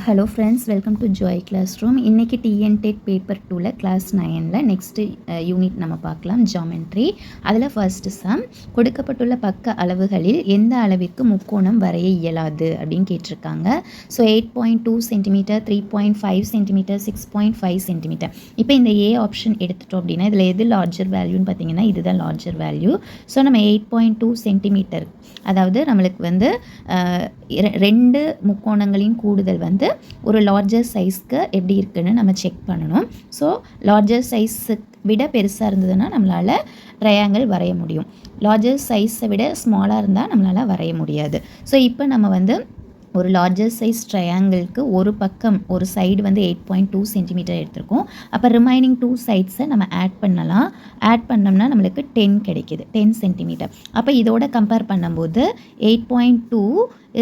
Hello friends, welcome to Joy class room. இன்றைக்கி TNTET paper 2ல் class 9ல் next unit நம்ம பார்க்கலாம், ஜாமெண்ட்ரி. அதில் ஃபர்ஸ்ட் சம், கொடுக்கப்பட்டுள்ள பக்க அளவுகளில் எந்த அளவிற்கு முக்கோணம் வரைய இயலாது அப்படின்னு கேட்டிருக்காங்க. So 8.2 centimetre, 3.5 centimetre, 6.5 centimetre. இப்போ இந்த ஏ ஆப்ஷன் எடுத்துட்டோம் அப்படின்னா இதில் எது லார்ஜர் வேல்யூன்னு பார்த்தீங்கன்னா இதுதான் லார்ஜர் வேல்யூ. ஸோ நம்ம 8.2 சென்டிமீட்டர், அதாவது நம்மளுக்கு வந்து ரெண்டு முக்கோணங்களின் கூடுதல் வந்து ஒரு லார்ஜர் சைஸ்க்கு எப்படி இருக்குன்னு நம்ம செக் பண்ணணும். ஸோ லார்ஜர் சைஸை விட பெருசாக இருந்ததுன்னா நம்மளால் ட்ரையாங்கிள் வரைய முடியும். லார்ஜர் சைஸை விட ஸ்மாலாக இருந்தால் நம்மளால் வரைய முடியாது. ஸோ இப்போ நம்ம வந்து ஒரு லார்ஜர் சைஸ் ட்ரையாங்கிளுக்கு ஒரு பக்கம் ஒரு சைடு வந்து 8.2 சென்டிமீட்டர் எடுத்திருக்கோம். அப்போ ரிமைனிங் 2 சைட்ஸை நம்ம ஆட் பண்ணலாம். ஆட் பண்ணோம்னா நம்மளுக்கு 10 கிடைக்கிது, 10 சென்டிமீட்டர். அப்போ இதோட கம்பேர் பண்ணும்போது 8.2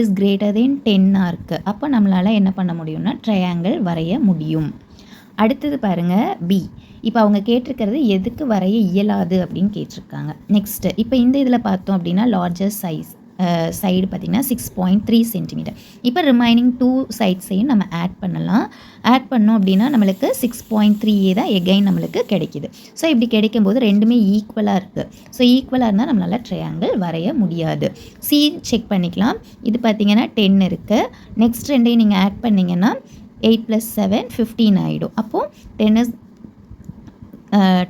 இஸ் கிரேட்டர் தென் 10 இருக்குது. அப்போ நம்மளால் என்ன பண்ண முடியும்னா ட்ரையாங்கிள் வரைய முடியும். அடுத்தது பாருங்கள் பி. இப்போ அவங்க கேட்டிருக்கிறது எதுக்கு வரைய இயலாது அப்படின்னு கேட்டிருக்காங்க. நெக்ஸ்ட்டு இப்போ இந்த இதில் பார்த்தோம் அப்படின்னா லார்ஜர் சைடு பார்த்திங்கன்னா 6.3 சென்டிமீட்டர். இப்போ ரிமைனிங் 2 சைட்ஸையும் நம்ம ஆட் பண்ணலாம். ஆட் பண்ணோம் அப்படின்னா நம்மளுக்கு 6.3 தான் எகைன் நம்மளுக்கு கிடைக்கிது. ஸோ இப்படி கிடைக்கும்போது ரெண்டுமே ஈக்குவலாக இருக்குது. ஸோ ஈக்குவலாக இருந்தால் நம்மளால் ட்ரையாங்கிள் வரைய முடியாது. சி செக் பண்ணிக்கலாம். இது பார்த்திங்கன்னா 10 இருக்குது. நெக்ஸ்ட் ரெண்டையும் நீங்கள் ஆட் பண்ணிங்கன்னா 8 + 7 15 ஆகிடும். அப்போது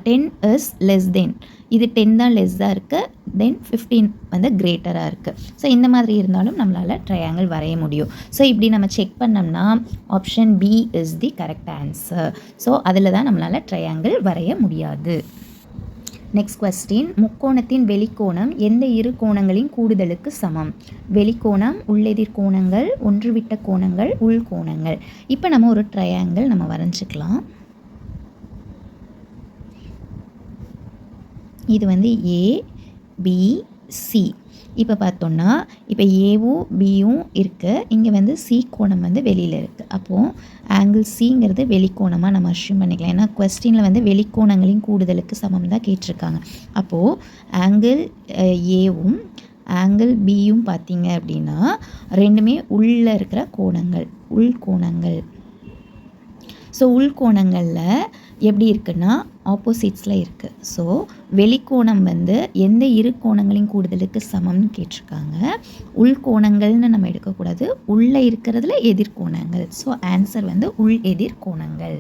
10 இஸ் லெஸ் தென், இது 10 தான் லெஸ்ஸாக இருக்குது, தென் 15 வந்து கிரேட்டராக இருக்குது. ஸோ இந்த மாதிரி இருந்தாலும் நம்மளால் ட்ரையாங்கிள் வரைய முடியும். ஸோ இப்படி நம்ம செக் பண்ணோம்னா option B is the correct answer. So அதில் தான் நம்மளால் ட்ரையாங்கிள் வரைய முடியாது. நெக்ஸ்ட் கொஸ்டின், முக்கோணத்தின் வெளிக்கோணம் எந்த இரு கோணங்களின் கூடுதலுக்கு சமம்? வெளிக்கோணம், உள்ளெதிர் கோணங்கள், ஒன்றுவிட்ட கோணங்கள், உள்கோணங்கள். இப்போ நம்ம ஒரு ட்ரையாங்கிள் நம்ம வரைஞ்சிக்கலாம். இது வந்து ஏ பி சி. இப்போ பார்த்தோன்னா இப்போ ஏவும் பியும் இருக்குது, இங்கே வந்து சி கோணம் வந்து வெளியில் இருக்குது. அப்போது ஆங்கிள் சிங்கிறது வெளிக்கோணமாக நம்ம அஷ்யூம் பண்ணிக்கலாம். ஏன்னா கொஸ்டினில் வந்து வெளிக்கோணங்களின் கூடுதலுக்கு சமம் தான் கேட்டிருக்காங்க. அப்போது ஆங்கிள் ஏவும் ஆங்கிள் பியும் பார்த்திங்க அப்படின்னா ரெண்டுமே உள்ளே இருக்கிற கோணங்கள், உள்கோணங்கள். ஸோ உள்கோணங்களில் எப்படி இருக்குன்னா ஆப்போசிட்ஸில் இருக்குது. ஸோ வெளிக்கோணம் வந்து எந்த இரு கோணங்களின் கூடுதலுக்கு சமம்னு கேட்டிருக்காங்க. உள்கோணங்கள்னு நம்ம எடுக்கக்கூடாது, உள்ளே இருக்கிறதுல எதிர்கோணங்கள். ஸோ ஆன்சர் வந்து உள் எதிர்கோணங்கள்.